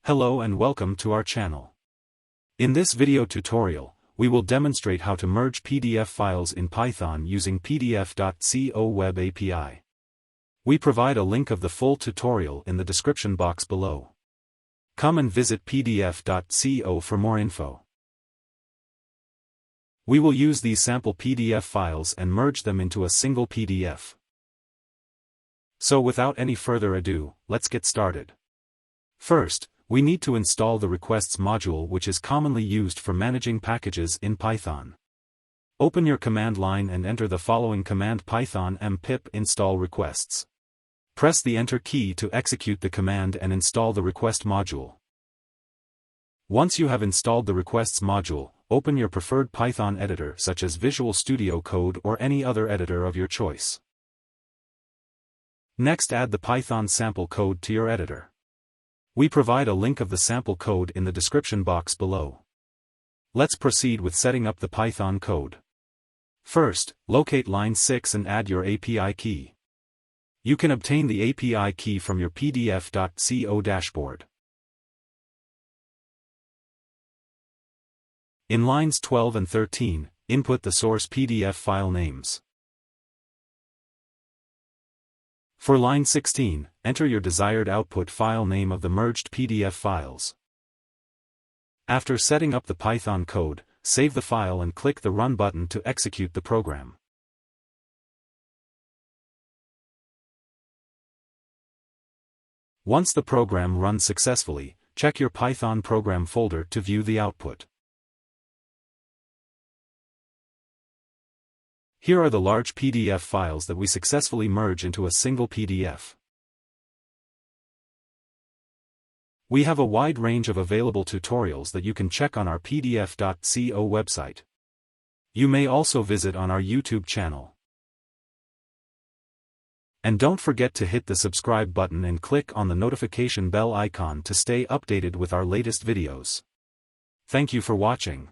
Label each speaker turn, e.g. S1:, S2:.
S1: Hello and welcome to our channel. In this video tutorial, we will demonstrate how to merge PDF files in Python using PDF.co web API. We provide a link of the full tutorial in the description box below. Come and visit PDF.co for more info. We will use these sample PDF files and merge them into a single PDF. So without any further ado, let's get started. First, we need to install the requests module, which is commonly used for managing packages in Python. Open your command line and enter the following command: python mpip install requests. Press the enter key to execute the command and install the request module. Once you have installed the requests module, open your preferred Python editor such as Visual Studio Code or any other editor of your choice. Next, add the Python sample code to your editor. We provide a link of the sample code in the description box below. Let's proceed with setting up the Python code. First, locate line 6 and add your API key. You can obtain the API key from your PDF.co dashboard. In lines 12 and 13, input the source PDF file names. For line 16, enter your desired output file name of the merged PDF files. After setting up the Python code, save the file and click the Run button to execute the program. Once the program runs successfully, check your Python program folder to view the output. Here are the large PDF files that we successfully merge into a single PDF. We have a wide range of available tutorials that you can check on our PDF.co website. You may also visit on our YouTube channel. And don't forget to hit the subscribe button and click on the notification bell icon to stay updated with our latest videos. Thank you for watching.